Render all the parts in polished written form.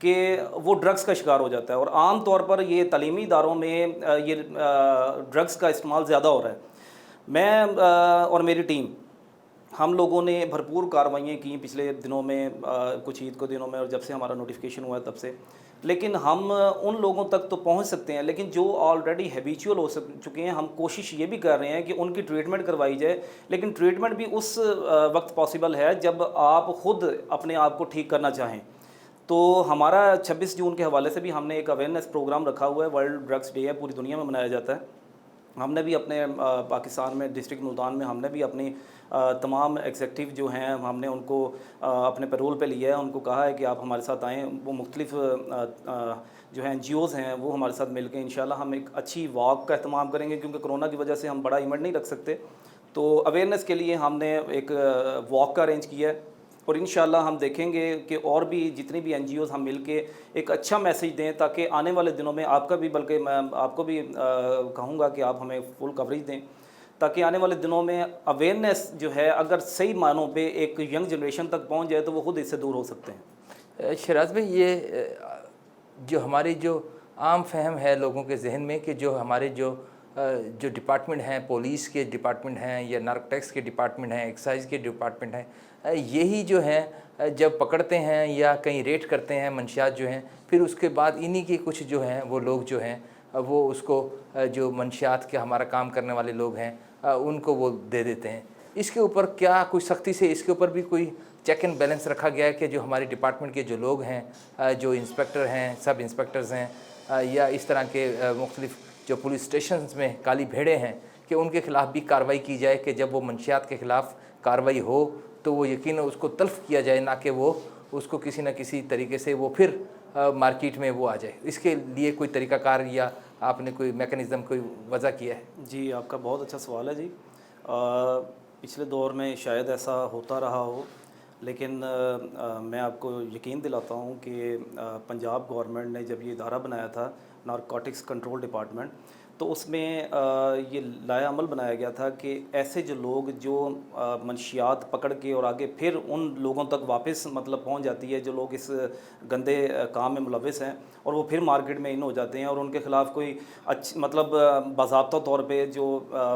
کہ وہ ڈرگس کا شکار ہو جاتا ہے، اور عام طور پر یہ تعلیمی اداروں میں یہ ڈرگس کا استعمال زیادہ ہو رہا ہے۔ میں اور میری ٹیم، ہم لوگوں نے بھرپور کارروائیاں کی پچھلے دنوں میں، کچھ عید کو دنوں میں، اور جب سے ہمارا نوٹیفیکیشن ہوا ہے تب سے، لیکن ہم ان لوگوں تک تو پہنچ سکتے ہیں، لیکن جو آلریڈی ہیبیچول ہو چکے ہیں، ہم کوشش یہ بھی کر رہے ہیں کہ ان کی ٹریٹمنٹ کروائی جائے، لیکن ٹریٹمنٹ بھی اس وقت پاسبل ہے جب آپ خود اپنے آپ کو ٹھیک کرنا چاہیں۔ تو ہمارا 26 جون کے حوالے سے بھی ہم نے ایک اویئرنیس پروگرام رکھا ہوا ہے، ورلڈ ڈرگس ڈے ہے، پوری دنیا میں منایا جاتا ہے۔ ہم نے بھی اپنے پاکستان میں ڈسٹرکٹ ملتان میں ہم نے بھی اپنی تمام ایگزیکٹو جو ہیں ہم نے ان کو اپنے پیرول پہ لیا ہے، ان کو کہا ہے کہ آپ ہمارے ساتھ آئیں۔ وہ مختلف جو ہیں NGOs ہیں وہ ہمارے ساتھ مل کے انشاءاللہ ہم ایک اچھی واک کا اہتمام کریں گے، کیونکہ کرونا کی وجہ سے ہم بڑا ایونٹ نہیں رکھ سکتے، تو اویئرنیس کے لیے ہم نے ایک واک کا ارینج کیا ہے، اور انشاءاللہ ہم دیکھیں گے کہ اور بھی جتنی بھی NGOs ہم مل کے ایک اچھا میسیج دیں، تاکہ آنے والے دنوں میں آپ کا بھی، بلکہ میں آپ کو بھی کہوں گا کہ آپ ہمیں فل کوریج دیں، تاکہ آنے والے دنوں میں اویئرنیس جو ہے اگر صحیح معنوں پہ ایک ینگ جنریشن تک پہنچ جائے تو وہ خود اس سے دور ہو سکتے ہیں۔ شیراز بھائی، یہ جو ہماری جو عام فہم ہے لوگوں کے ذہن میں کہ جو ہمارے جو ڈپارٹمنٹ ہیں، پولیس کے ڈپارٹمنٹ ہیں یا نارکوٹکس کے ڈپارٹمنٹ ہیں، ایکسائز کے ڈپارٹمنٹ ہیں، یہی جو ہیں جب پکڑتے ہیں یا کہیں ریڈ کرتے ہیں منشیات جو ہیں، پھر اس کے بعد انہی کے کچھ جو ہیں وہ لوگ جو ہیں وہ اس کو جو منشیات کے ہمارا کام کرنے والے لوگ ہیں ان کو وہ دے دیتے ہیں۔ اس کے اوپر کیا کوئی سختی سے اس کے اوپر بھی کوئی چیک اینڈ بیلنس رکھا گیا ہے کہ جو ہمارے ڈپارٹمنٹ کے جو لوگ ہیں، جو انسپیکٹر ہیں، سب انسپیکٹرز ہیں، یا اس طرح کے مختلف جو پولیس اسٹیشنز میں کالی بھیڑیں ہیں، کہ ان کے خلاف بھی کارروائی کی جائے، کہ جب وہ منشیات کے خلاف کارروائی ہو تو وہ یقیناً اس کو تلف کیا جائے، نہ کہ وہ اس کو کسی نہ کسی طریقے سے وہ پھر مارکیٹ میں وہ آ جائے۔ اس کے لیے کوئی طریقہ کار یا آپ نے کوئی میکنزم کوئی وضع کیا ہے؟ جی، آپ کا بہت اچھا سوال ہے جی۔ پچھلے دور میں شاید ایسا ہوتا رہا ہو، لیکن میں آپ کو یقین دلاتا ہوں کہ پنجاب گورنمنٹ نے جب یہ ادارہ بنایا تھا نارکوٹکس کنٹرول ڈپارٹمنٹ، تو اس میں یہ لائحہ عمل بنایا گیا تھا کہ ایسے جو لوگ جو منشیات پکڑ کے اور آگے پھر ان لوگوں تک واپس مطلب پہنچ جاتی ہے جو لوگ اس گندے کام میں ملوث ہیں، اور وہ پھر مارکیٹ میں ان ہو جاتے ہیں، اور ان کے خلاف کوئی مطلب باضابطہ طور پہ جو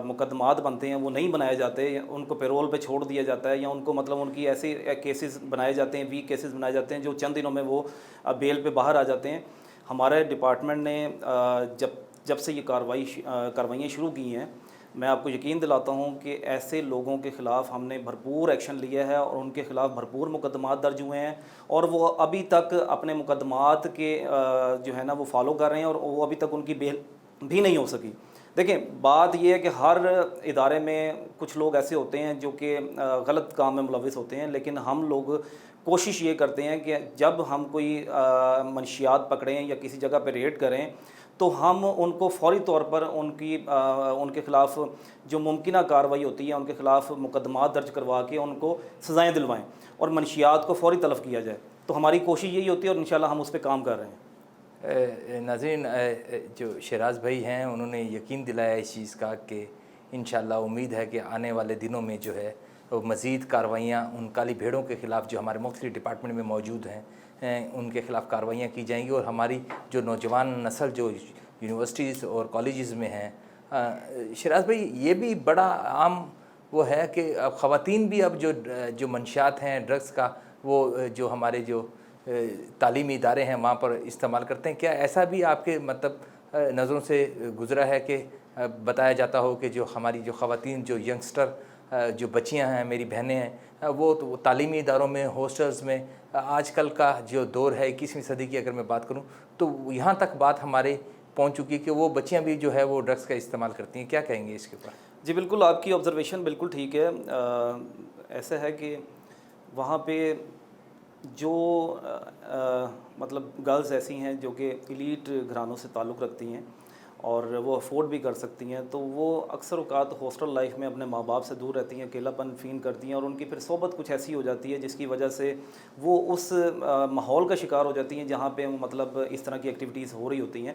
مقدمات بنتے ہیں وہ نہیں بنائے جاتے، ان کو پیرول پہ چھوڑ دیا جاتا ہے، یا ان کو مطلب ان کی ایسے کیسز بنائے جاتے ہیں، ویک کیسز بنائے جاتے ہیں جو چند دنوں میں وہ بیل پہ باہر آ جاتے ہیں۔ ہمارے ڈپارٹمنٹ نے جب سے یہ کاروائیاں شروع کی ہیں، میں آپ کو یقین دلاتا ہوں کہ ایسے لوگوں کے خلاف ہم نے بھرپور ایکشن لیا ہے، اور ان کے خلاف بھرپور مقدمات درج ہوئے ہیں، اور وہ ابھی تک اپنے مقدمات کے جو ہے نا وہ فالو کر رہے ہیں، اور وہ ابھی تک ان کی بیل بھی نہیں ہو سکی۔ دیکھیں، بات یہ ہے کہ ہر ادارے میں کچھ لوگ ایسے ہوتے ہیں جو کہ غلط کام میں ملوث ہوتے ہیں، لیکن ہم لوگ کوشش یہ کرتے ہیں کہ جب ہم کوئی منشیات پکڑیں یا کسی جگہ پہ ریڈ کریں تو ہم ان کو فوری طور پر ان کے خلاف جو ممکنہ کارروائی ہوتی ہے ان کے خلاف مقدمات درج کروا کے ان کو سزائیں دلوائیں، اور منشیات کو فوری تلف کیا جائے۔ تو ہماری کوشش یہی ہوتی ہے، اور انشاءاللہ ہم اس پہ کام کر رہے ہیں۔ ناظرین، جو شیراز بھائی ہیں انہوں نے یقین دلایا اس چیز کا کہ انشاءاللہ امید ہے کہ آنے والے دنوں میں جو ہے وہ مزید کارروائیاں ان کالی بھیڑوں کے خلاف جو ہمارے مختلف ڈپارٹمنٹ میں موجود ہیں ان کے خلاف کارروائیاں کی جائیں گی، اور ہماری جو نوجوان نسل جو یونیورسٹیز اور کالجز میں ہیں۔ شیراز بھائی، یہ بھی بڑا عام وہ ہے کہ اب خواتین بھی اب جو منشیات ہیں ڈرگس کا وہ جو ہمارے جو تعلیمی ادارے ہیں وہاں پر استعمال کرتے ہیں، کیا ایسا بھی آپ کے مطلب نظروں سے گزرا ہے کہ بتایا جاتا ہو کہ جو ہماری جو خواتین جو ینگسٹر جو بچیاں ہیں، میری بہنیں ہیں، وہ تعلیمی اداروں میں، ہاسٹلز میں، آج کل کا جو دور ہے 21ویں صدی کی اگر میں بات کروں تو یہاں تک بات ہمارے پہنچ چکی کہ وہ بچیاں بھی جو ہے وہ ڈرگس کا استعمال کرتی ہیں، کیا کہیں گے اس کے اوپر؟ جی بالکل، آپ کی آبزرویشن بالکل ٹھیک ہے۔ ایسا ہے کہ وہاں پہ جو مطلب گرلز ایسی ہیں جو کہ ایلیٹ گھرانوں سے تعلق رکھتی ہیں اور وہ افورڈ بھی کر سکتی ہیں، تو وہ اکثر اوقات ہاسٹل لائف میں اپنے ماں باپ سے دور رہتی ہیں، اکیلا پن فیل کرتی ہیں، اور ان کی پھر صحبت کچھ ایسی ہو جاتی ہے جس کی وجہ سے وہ اس ماحول کا شکار ہو جاتی ہیں جہاں پہ مطلب اس طرح کی ایکٹیویٹیز ہو رہی ہوتی ہیں۔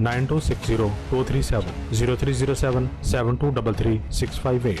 9260 237 0307 7233 658।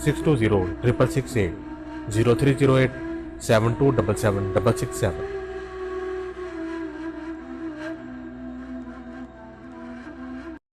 620 668 0308 7277 667।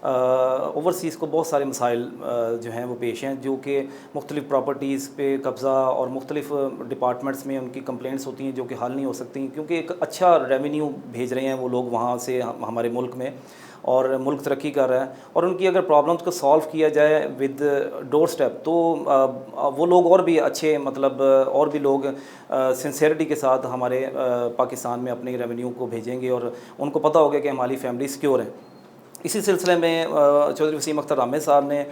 اوورسیز کو بہت سارے مسائل جو ہیں وہ پیش ہیں، جو کہ مختلف پراپرٹیز پہ قبضہ اور مختلف ڈپارٹمنٹس میں ان کی کمپلینٹس ہوتی ہیں جو کہ حل نہیں ہو سکتی، کیونکہ ایک اچھا ریونیو بھیج رہے ہیں وہ لوگ وہاں سے ہمارے ملک میں، اور ملک ترقی کر رہا ہے، اور ان کی اگر پرابلمس کو سالو کیا جائے ود ڈور سٹیپ تو وہ لوگ اور بھی اچھے مطلب اور بھی لوگ سنسیئرٹی کے ساتھ ہمارے پاکستان میں اپنی ریونیو کو بھیجیں گے، اور ان کو پتہ ہوگا کہ ہماری فیملی سیکیور ہیں۔ اسی سلسلے میں چودھری وسیم اختر عامر صاحب نے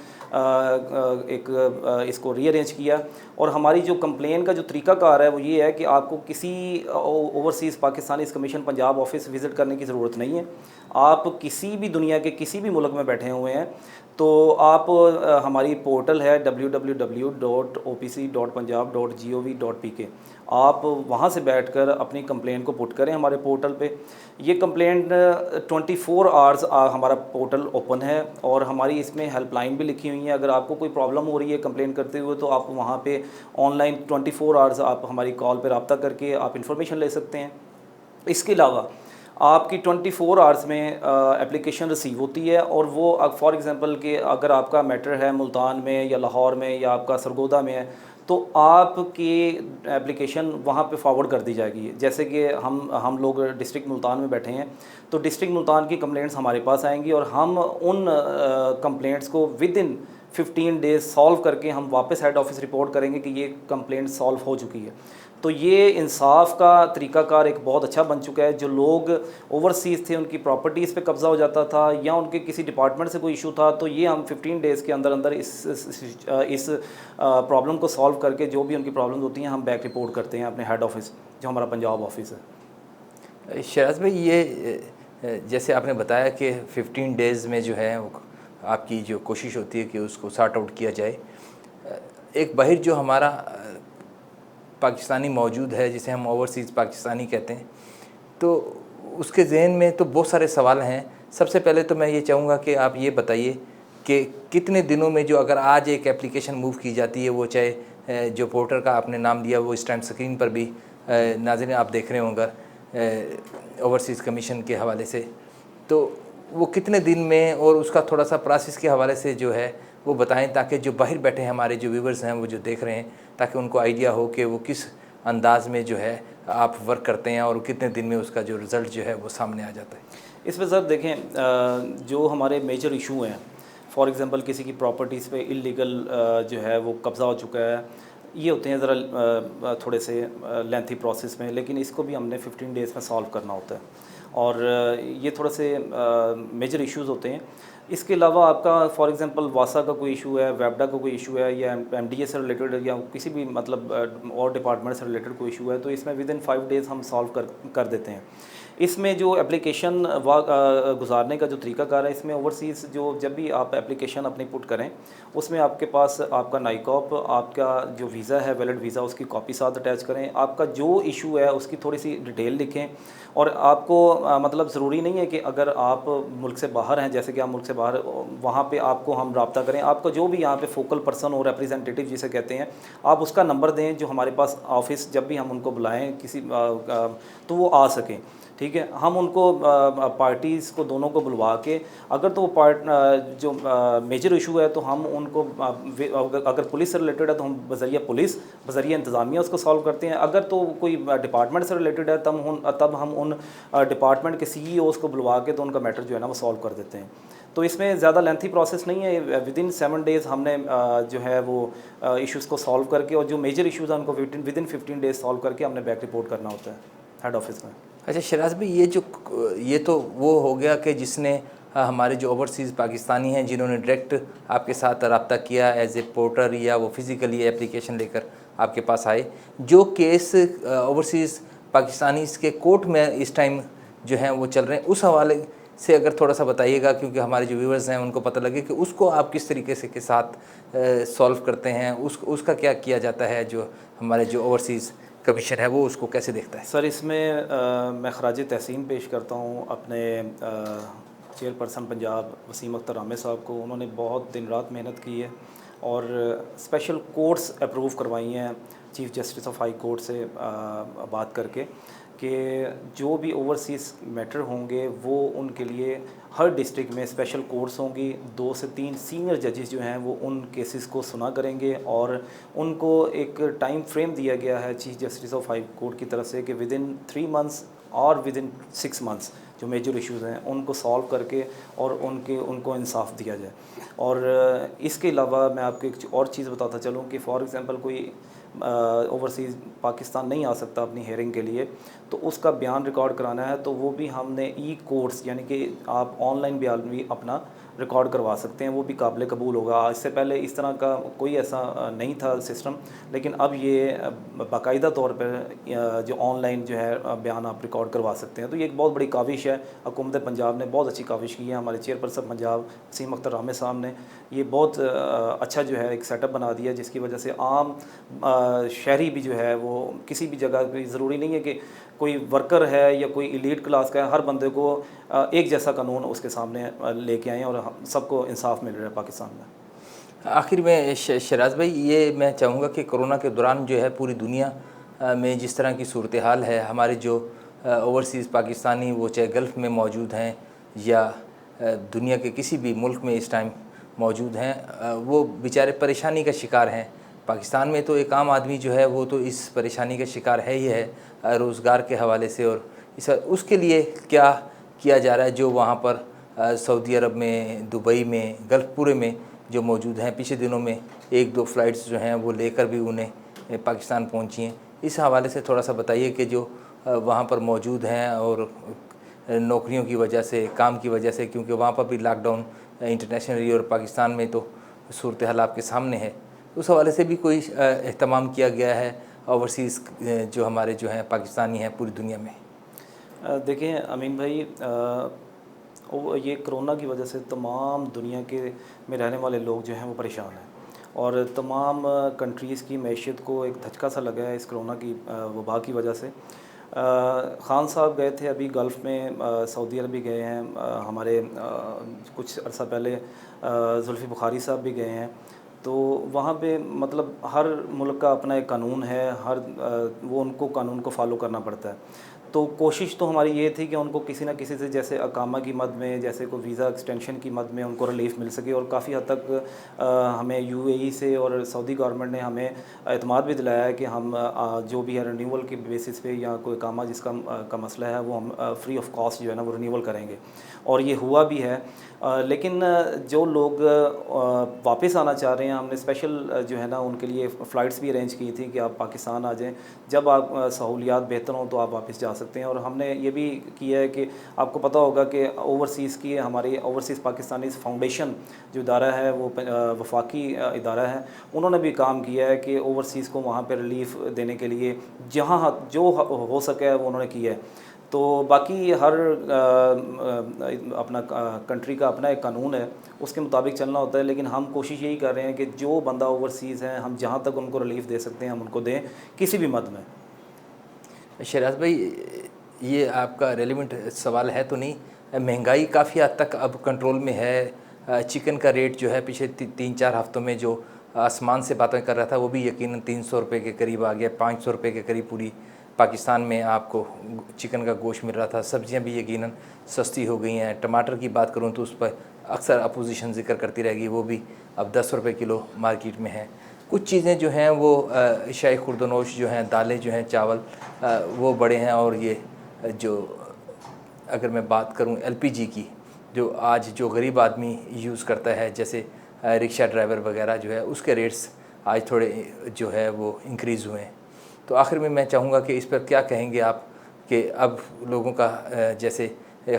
ایک اس کو ری ارینج کیا، اور ہماری جو کمپلین کا جو طریقہ کار ہے وہ یہ ہے کہ آپ کو کسی overseas Pakistanis commission Punjab office visit کرنے کی ضرورت نہیں ہے۔ آپ کسی بھی دنیا کے کسی بھی ملک میں بیٹھے ہوئے ہیں تو آپ ہماری پورٹل ہے www.opc.punjab.gov.pk، آپ وہاں سے بیٹھ کر اپنی کمپلین کو پٹ کریں ہمارے پورٹل پہ۔ یہ کمپلینٹ 24 آورز ہمارا پورٹل اوپن ہے، اور ہماری اس میں ہیلپ لائن بھی لکھی ہوئی ہیں۔ اگر آپ کو کوئی پرابلم ہو رہی ہے کمپلین کرتے ہوئے تو آپ وہاں پہ آن لائن 24 آورز آپ ہماری کال پہ رابطہ کر کے آپ انفارمیشن لے سکتے ہیں۔ اس کے علاوہ آپ کی 24 آورز میں اپلیکیشن ریسیو ہوتی ہے، اور وہ فار ایگزامپل کہ اگر آپ کا میٹر ہے ملتان میں یا لاہور میں یا آپ کا سرگودا میں ہے تو آپ کی اپلیکیشن وہاں پہ فارورڈ کر دی جائے گی۔ جیسے کہ ہم لوگ ڈسٹرکٹ ملتان میں بیٹھے ہیں تو ڈسٹرکٹ ملتان کی کمپلینٹس ہمارے پاس آئیں گی، اور ہم ان کمپلینٹس کو ود ان 15 ڈیز سالو کر کے ہم واپس ہیڈ آفس رپورٹ کریں گے کہ یہ کمپلینٹ سالو ہو چکی ہے۔ تو یہ انصاف کا طریقہ کار ایک بہت اچھا بن چکا ہے۔ جو لوگ اوورسیز تھے ان کی پراپرٹیز پہ قبضہ ہو جاتا تھا یا ان کے کسی ڈپارٹمنٹ سے کوئی ایشو تھا، تو یہ ہم 15 ڈیز کے اندر اندر اس پرابلم کو سالو کر کے جو بھی ان کی پرابلمز ہوتی ہیں ہم بیک رپورٹ کرتے ہیں اپنے ہیڈ آفس جو ہمارا پنجاب آفس ہے۔ شہراز بھائی، یہ جیسے آپ نے بتایا کہ 15 ڈیز میں جو ہے آپ کی جو کوشش ہوتی ہے کہ اس کو سارٹ آؤٹ کیا جائے، ایک باہر جو ہمارا پاکستانی موجود ہے جسے ہم اوورسیز پاکستانی کہتے ہیں، تو اس کے ذہن میں تو بہت سارے سوال ہیں۔ سب سے پہلے تو میں یہ چاہوں گا کہ آپ یہ بتائیے کہ کتنے دنوں میں جو اگر آج ایک اپلیکیشن موو کی جاتی ہے، وہ چاہے جو پورٹر کا آپ نے نام دیا وہ اس ٹائم سکرین پر بھی ناظرین آپ دیکھ رہے ہوں گے اوورسیز کمیشن کے حوالے سے، تو وہ کتنے دن میں، اور اس کا تھوڑا سا پروسیس کے حوالے سے جو ہے وہ بتائیں تاکہ جو باہر بیٹھے ہیں ہمارے جو ویورز ہیں وہ جو دیکھ رہے ہیں تاکہ ان کو آئیڈیا ہو کہ وہ کس انداز میں جو ہے آپ ورک کرتے ہیں اور کتنے دن میں اس کا جو رزلٹ جو ہے وہ سامنے آ جاتا ہے۔ اس میں سر دیکھیں، جو ہمارے میجر ایشو ہیں، فار ایگزامپل کسی کی پراپرٹیز پہ اللیگل جو ہے وہ قبضہ ہو چکا ہے، یہ ہوتے ہیں ذرا تھوڑے سے لینتھی پروسیس میں، لیکن اس کو بھی ہم نے 15 ڈیز میں سالو کرنا ہوتا ہے، اور یہ تھوڑے سے میجر ایشوز ہوتے ہیں۔ اس کے علاوہ آپ کا فار ایگزامپل واسا کا کوئی ایشو ہے، ویبڈا کا کوئی ایشو ہے، یا ایم ڈی اے سے ریلیٹڈ یا کسی بھی مطلب اور ڈپارٹمنٹ سے ریلیٹڈ کوئی ایشو ہے، تو اس میں ود ان 5 ڈیز ہم سالو کر دیتے ہیں۔ اس میں جو اپلیکیشن گزارنے کا جو طریقہ کار ہے، اس میں اوورسیز جو جب بھی آپ اپلیکیشن اپنی پٹ کریں اس میں آپ کے پاس آپ کا نائکاپ، آپ کا جو ویزا ہے ویلڈ ویزا، اس کی کاپی ساتھ اٹیچ کریں، آپ کا جو ایشو ہے اس کی تھوڑی سی ڈیٹیل لکھیں، اور آپ کو مطلب ضروری نہیں ہے کہ اگر آپ ملک سے باہر ہیں، جیسے کہ آپ ملک سے باہر، وہاں پہ آپ کو ہم رابطہ کریں، آپ کا جو بھی یہاں پہ فوکل پرسن ہو، ریپریزنٹیٹیو جسے کہتے ہیں، آپ اس کا نمبر دیں جو ہمارے پاس آفس جب بھی ہم ان کو بلائیں کسی تو وہ آ سکیں، ٹھیک ہے۔ ہم ان کو پارٹیز کو دونوں کو بلوا کے، اگر تو وہ جو میجر ایشو ہے تو ہم ان کو اگر پولیس سے ریلیٹڈ ہے تو ہم بذریعہ پولیس، بذریعہ انتظامیہ اس کو سالو کرتے ہیں، اگر تو کوئی ڈپارٹمنٹ سے ریلیٹڈ ہے تب ہم ان ڈپارٹمنٹ کے سی ای اوز کو بلوا کے تو ان کا میٹر جو ہے نا وہ سالو کر دیتے ہیں۔ تو اس میں زیادہ لینتھی پروسیس نہیں ہے، ود ان 7 ڈیز ہم نے جو ہے وہ ایشوز کو سالو کر کے، اور جو میجر ایشوز ہیں ان کو ود ان 15 ڈیز سالو کر کے ہم نے بیک رپورٹ کرنا ہوتا ہے ہیڈ آفس میں۔ اچھا شہراز بھائی، یہ تو وہ ہو گیا کہ جس نے ہمارے جو اوورسیز پاکستانی ہیں جنہوں نے ڈائریکٹ آپ کے ساتھ رابطہ کیا ایز اے پورٹر، یا وہ فزیکلی اپلیکیشن لے کر آپ کے پاس آئے، جو کیس اوورسیز پاکستانیز کے کورٹ میں اس ٹائم جو ہیں وہ چل رہے ہیں، اس حوالے سے اگر تھوڑا سا بتائیے گا، کیونکہ ہمارے جو ویورز ہیں ان کو پتہ لگے کہ اس کو آپ کس طریقے سے کے ساتھ سالو کرتے ہیں، اس کا کیا کیا جاتا ہے، جو ہمارے جو اوورسیز کمیشن ہے وہ اس کو کیسے دیکھتا ہے؟ سر اس میں میں خراج تحسین پیش کرتا ہوں اپنے چیئر پرسن پنجاب وسیم اختر عامر صاحب کو۔ انہوں نے بہت دن رات محنت کی ہے اور اسپیشل کورٹس اپروو کروائی ہیں chief justice of high court سے بات کر کے کہ جو بھی اوورسیز میٹر ہوں گے وہ ان کے لیے ہر ڈسٹرکٹ میں اسپیشل کورٹس ہوں گی. 2 سے 3 سینئر ججز جو ہیں وہ ان کیسز کو سنا کریں گے اور ان کو ایک ٹائم فریم دیا گیا ہے chief justice of high court کی طرف سے کہ ودن 3 months اور ودن 6 months جو میجر ایشوز ہیں ان کو سالو کر کے اور ان کو انصاف دیا جائے. اور اس کے علاوہ میں آپ کو ایک اور چیز بتاتا چلوں کہ فار ایگزامپل کوئی اوورسیز پاکستان نہیں آ سکتا اپنی ہیئرنگ کے لیے تو اس کا بیان ریکارڈ کرانا ہے تو وہ بھی ہم نے ای کورٹس یعنی کہ آپ آن لائن بیان بھی اپنا ریکارڈ کروا سکتے ہیں, وہ بھی قابل قبول ہوگا. اس سے پہلے اس طرح کا کوئی ایسا نہیں تھا سسٹم, لیکن اب یہ باقاعدہ طور پر جو آن لائن جو ہے بیان آپ ریکارڈ کروا سکتے ہیں. تو یہ ایک بہت بڑی کاوش ہے. حکومت پنجاب نے بہت اچھی کاوش کی ہے. ہمارے چیئرپرسن پنجاب وسیم اختر رامے صاحب نے یہ بہت اچھا جو ہے ایک سیٹ اپ بنا دیا جس کی وجہ سے عام شہری بھی جو ہے وہ کسی بھی جگہ کوئی ضروری نہیں ہے کہ کوئی ورکر ہے یا کوئی ایلیٹ کلاس کا ہے, ہر بندے کو ایک جیسا قانون اس کے سامنے لے کے آئے ہیں اور سب کو انصاف مل رہا ہے پاکستان میں. آخر میں شہراز بھائی یہ میں چاہوں گا کہ کرونا کے دوران جو ہے پوری دنیا میں جس طرح کی صورتحال ہے, ہمارے جو اوورسیز پاکستانی وہ چاہے گلف میں موجود ہیں یا دنیا کے کسی بھی ملک میں اس ٹائم موجود ہیں, وہ بیچارے پریشانی کا شکار ہیں. پاکستان میں تو ایک عام آدمی جو ہے وہ تو اس پریشانی کا شکار ہے ہی ہے روزگار کے حوالے سے, اور اس کے لیے کیا کیا جا رہا ہے جو وہاں پر سعودی عرب میں, دبئی میں, گلف پورے میں جو موجود ہیں. پچھلے دنوں میں 1-2 فلائٹس جو ہیں وہ لے کر بھی انہیں پاکستان پہنچی ہیں. اس حوالے سے تھوڑا سا بتائیے کہ جو وہاں پر موجود ہیں اور نوکریوں کی وجہ سے, کام کی وجہ سے, کیونکہ وہاں پر بھی لاک ڈاؤن انٹرنیشنلی اور پاکستان میں تو صورتحال آپ کے سامنے ہے, اس حوالے سے بھی کوئی اہتمام کیا گیا ہے اوورسیز جو ہمارے جو ہیں پاکستانی ہیں پوری دنیا میں؟ دیکھیں امین بھائی, یہ کرونا کی وجہ سے تمام دنیا کے میں رہنے والے لوگ جو ہیں وہ پریشان ہیں اور تمام کنٹریز کی معیشت کو ایک دھچکا سا لگا ہے اس کرونا کی وبا کی وجہ سے. خان صاحب گئے تھے ابھی گلف میں, سعودی عرب بھی گئے ہیں, ہمارے کچھ عرصہ پہلے زلفی بخاری صاحب بھی گئے ہیں. تو وہاں پہ مطلب ہر ملک کا اپنا ایک قانون ہے, وہ ان کو قانون کو فالو کرنا پڑتا ہے. تو کوشش تو ہماری یہ تھی کہ ان کو کسی نہ کسی سے جیسے اقامہ کی مد میں, جیسے کوئی ویزا ایکسٹینشن کی مد میں ان کو ریلیف مل سکے, اور کافی حد تک ہمیں UAE سے اور سعودی گورنمنٹ نے ہمیں اعتماد بھی دلایا ہے کہ ہم جو بھی ہے رینیول کے بیسس پہ یا کوئی اقامہ جس کا مسئلہ ہے وہ ہم فری آف کاسٹ جو ہے نا وہ رینیول کریں گے, اور یہ ہوا بھی ہے. لیکن جو لوگ واپس آنا چاہ رہے ہیں ہم نے اسپیشل جو ہے نا ان کے لیے فلائٹس بھی ارینج کی تھی کہ آپ پاکستان آ جائیں, جب آپ سہولیات بہتر ہوں تو آپ واپس جا سکتے ہیں. اور ہم نے یہ بھی کیا ہے کہ آپ کو پتہ ہوگا کہ اوورسیز کی ہماری اوورسیز پاکستانی فاؤنڈیشن جو ادارہ ہے وہ وفاقی ادارہ ہے, انہوں نے بھی کام کیا ہے کہ اوورسیز کو وہاں پہ ریلیف دینے کے لیے جہاں جو ہو سکے وہ انہوں نے کیا ہے. تو باقی ہر اپنا کنٹری کا اپنا ایک قانون ہے, اس کے مطابق چلنا ہوتا ہے. لیکن ہم کوشش یہی کر رہے ہیں کہ جو بندہ اوورسیز ہیں ہم جہاں تک ان کو ریلیف دے سکتے ہیں ہم ان کو دیں کسی بھی مد میں. شہراز بھائی یہ آپ کا ریلیونٹ سوال ہے تو نہیں, مہنگائی کافی حد تک اب کنٹرول میں ہے. چکن کا ریٹ جو ہے پچھلے 3-4 ہفتوں میں جو آسمان سے باتیں کر رہا تھا وہ بھی یقیناً 300 روپے کے قریب آ گیا, 500 روپے کے قریب پوری پاکستان میں آپ کو چکن کا گوشت مل رہا تھا. سبزیاں بھی یقیناً سستی ہو گئی ہیں. ٹماٹر کی بات کروں تو اس پر اکثر اپوزیشن ذکر کرتی رہے گی, وہ بھی اب 10 روپے کلو مارکیٹ میں ہیں. کچھ چیزیں جو ہیں وہ اشیاء خوردنوش جو ہیں, دالیں جو ہیں, چاول وہ بڑے ہیں. اور یہ جو اگر میں بات کروں LPG کی جو آج جو غریب آدمی یوز کرتا ہے جیسے رکشہ ڈرائیور وغیرہ جو ہے, اس کے ریٹس آج تھوڑے جو ہے وہ انکریز ہوئے ہیں. تو آخر میں چاہوں گا کہ اس پر کیا کہیں گے آپ کہ اب لوگوں کا جیسے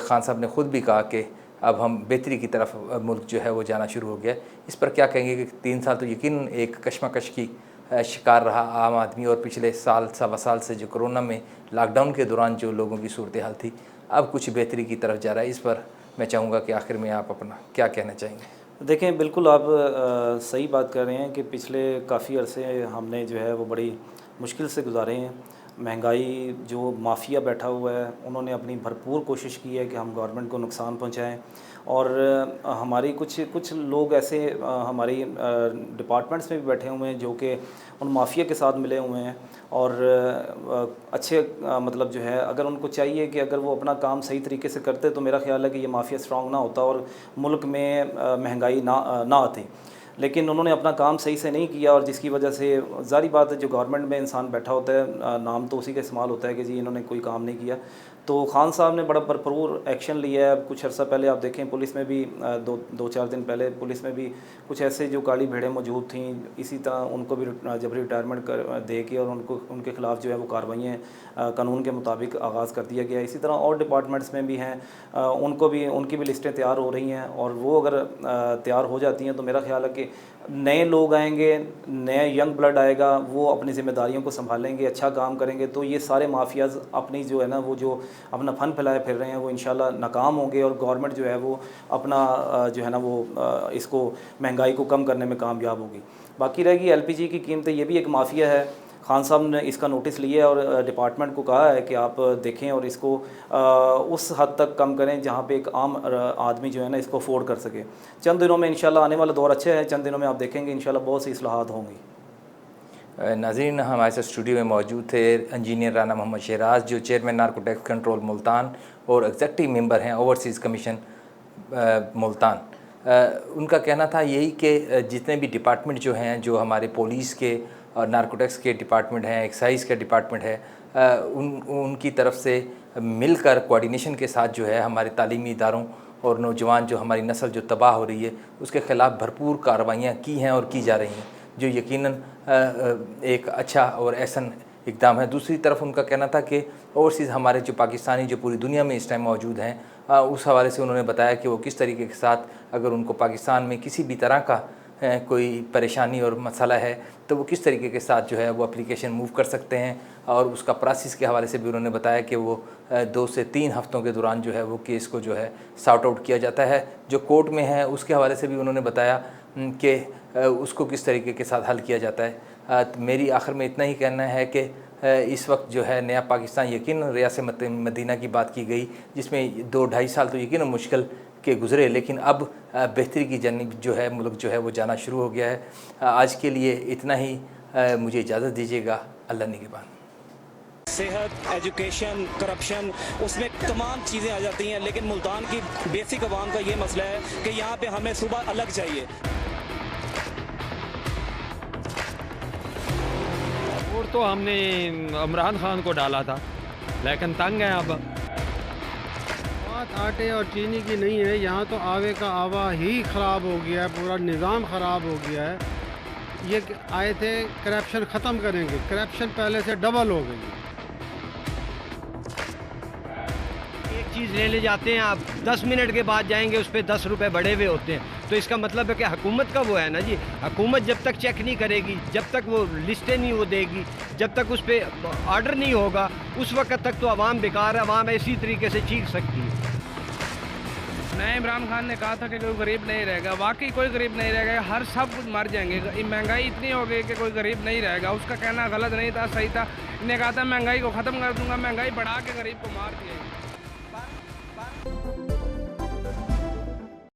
خان صاحب نے خود بھی کہا کہ اب ہم بہتری کی طرف ملک جو ہے وہ جانا شروع ہو گیا, اس پر کیا کہیں گے کہ 3 سال تو یقیناً ایک کشمکش کی شکار رہا عام آدمی, اور پچھلے سوا سال سے جو کرونا میں لاک ڈاؤن کے دوران جو لوگوں کی صورتحال تھی اب کچھ بہتری کی طرف جا رہا ہے. اس پر میں چاہوں گا کہ آخر میں آپ اپنا کیا کہنا چاہیں گے؟ دیکھیں بالکل آپ صحیح بات کر رہے ہیں کہ پچھلے کافی عرصے ہم نے جو ہے وہ بڑی مشکل سے گزارے ہیں. مہنگائی جو مافیا بیٹھا ہوا ہے انہوں نے اپنی بھرپور کوشش کی ہے کہ ہم گورنمنٹ کو نقصان پہنچائیں, اور ہماری کچھ لوگ ایسے ہماری ڈپارٹمنٹس میں بھی بیٹھے ہوئے ہیں جو کہ ان مافیا کے ساتھ ملے ہوئے ہیں اور اچھے مطلب جو ہے اگر ان کو چاہیے کہ اگر وہ اپنا کام صحیح طریقے سے کرتے تو میرا خیال ہے کہ یہ مافیا اسٹرانگ نہ ہوتا اور ملک میں مہنگائی نہ آتی، لیکن انہوں نے اپنا کام صحیح سے نہیں کیا، اور جس کی وجہ سے ظاہری بات ہے جو گورنمنٹ میں انسان بیٹھا ہوتا ہے نام تو اسی کا استعمال ہوتا ہے کہ جی انہوں نے کوئی کام نہیں کیا۔ تو خان صاحب نے بڑا بھرپور ایکشن لیا ہے۔ کچھ عرصہ پہلے آپ دیکھیں پولیس میں بھی دو چار دن پہلے پولیس میں بھی کچھ ایسے جو کالی بھیڑیں موجود تھیں، اسی طرح ان کو بھی جبری ریٹائرمنٹ دے کے اور ان کے خلاف جو ہے وہ کارروائیاں قانون کے مطابق آغاز کر دیا گیا۔ اسی طرح اور ڈپارٹمنٹس میں بھی ہیں، ان کی بھی لسٹیں تیار ہو رہی ہیں، اور وہ اگر تیار ہو جاتی ہیں تو میرا خیال ہے کہ نئے لوگ آئیں گے، نئے ینگ بلڈ آئے گا، وہ اپنی ذمہ داریوں کو سنبھالیں گے، اچھا کام کریں گے، تو یہ سارے مافیاز اپنی جو ہے نا وہ جو اپنا فن پھیلائے پھر رہے ہیں وہ انشاءاللہ ناکام ہوں گے، اور گورنمنٹ جو ہے وہ اپنا جو ہے نا وہ اس کو مہنگائی کو کم کرنے میں کامیاب ہوگی۔ باقی رہے گی LPG کی قیمتیں، یہ بھی ایک مافیا ہے۔ خان صاحب نے اس کا نوٹس لیا ہے اور ڈپارٹمنٹ کو کہا ہے کہ آپ دیکھیں اور اس کو اس حد تک کم کریں جہاں پہ ایک عام آدمی جو ہے نا اس کو افورڈ کر سکے۔ چند دنوں میں انشاءاللہ آنے والا دور اچھا ہے، چند دنوں میں آپ دیکھیں گے انشاءاللہ بہت سی اصلاحات ہوں گی۔ ناظرین، ہمارے ساتھ اسٹوڈیو میں موجود تھے انجینئر رانا محمد شہراز، جو چیئرمین نارکوٹکس کنٹرول ملتان اور ایگزیکٹو ممبر ہیں اوورسیز کمیشن ملتان۔ ان کا کہنا تھا یہی کہ جتنے بھی ڈپارٹمنٹ جو ہیں، جو ہمارے پولیس کے اور نارکوٹکس کے ڈپارٹمنٹ ہیں، ایکسائز کا ڈپارٹمنٹ ہے، ان کی طرف سے مل کر کوآرڈینیشن کے ساتھ جو ہے ہمارے تعلیمی اداروں اور نوجوان جو ہماری نسل جو تباہ ہو رہی ہے اس کے خلاف بھرپور کارروائیاں کی ہیں اور کی جا رہی ہیں، جو یقیناً ایک اچھا اور احسن اقدام ہے۔ دوسری طرف ان کا کہنا تھا کہ اوورسیز ہمارے جو پاکستانی جو پوری دنیا میں اس ٹائم موجود ہیں، اس حوالے سے انہوں نے بتایا کہ وہ کس طریقے کے ساتھ اگر ان کو پاکستان میں کسی بھی طرح کا کوئی پریشانی اور مسئلہ ہے تو وہ کس طریقے کے ساتھ جو ہے وہ اپلیکیشن موو کر سکتے ہیں، اور اس کا پروسیس کے حوالے سے بھی انہوں نے بتایا کہ وہ 2 سے 3 ہفتوں کے دوران جو ہے وہ کیس کو جو ہے سارٹ آؤٹ کیا جاتا ہے۔ جو کورٹ میں ہے اس کے حوالے سے بھی انہوں نے بتایا کہ اس کو کس طریقے کے ساتھ حل کیا جاتا ہے۔ میری آخر میں اتنا ہی کہنا ہے کہ اس وقت جو ہے نیا پاکستان یقیناً ریاست مدینہ کی بات کی گئی، جس میں 2-2.5 سال تو یقیناً مشکل کے گزرے، لیکن اب بہتری کی جانب جو ہے ملک جو ہے وہ جانا شروع ہو گیا ہے۔ آج کے لیے اتنا ہی، مجھے اجازت دیجیے گا۔ اللہ نگہبان۔ صحت، ایجوکیشن، کرپشن، اس میں تمام چیزیں آ جاتی ہیں، لیکن ملتان کی بیسک عوام کا یہ مسئلہ ہے کہ یہاں پہ ہمیں صبح الگ چاہیے۔ اور تو ہم نے عمران خان کو ڈالا تھا، لیکن تنگ ہیں اب۔ بات آٹے اور چینی کی نہیں ہے، یہاں تو آوے کا آوا ہی خراب ہو گیا ہے، پورا نظام خراب ہو گیا ہے۔ یہ آئے تھے کرپشن ختم کریں گے، کرپشن پہلے سے ڈبل ہو گئی ہے۔ ایک چیز لینے جاتے ہیں آپ 10 منٹ کے بعد جائیں گے، اس پہ 10 روپے بڑھے ہوئے ہوتے ہیں، تو اس کا مطلب ہے کہ حکومت کا وہ ہے نا جی، حکومت جب تک چیک نہیں کرے گی، جب تک وہ لسٹیں نہیں وہ دے گی، جب تک اس پہ آرڈر نہیں ہوگا، اس وقت تک تو عوام بیکار ہے، عوام اسی طریقے سے چیخ سکتی ہے۔ نئے عمران خان نے کہا تھا کہ کوئی غریب نہیں رہے گا، واقعی کوئی غریب نہیں رہے گا، ہر سب کچھ مر جائیں گے، مہنگائی اتنی ہو گئی کہ کوئی غریب نہیں رہے گا۔ اس کا کہنا غلط نہیں تھا، صحیح تھا۔ انہوں نے کہا تھا مہنگائی کو ختم کر دوں گا، مہنگائی بڑھا کے غریب کو مار دیا۔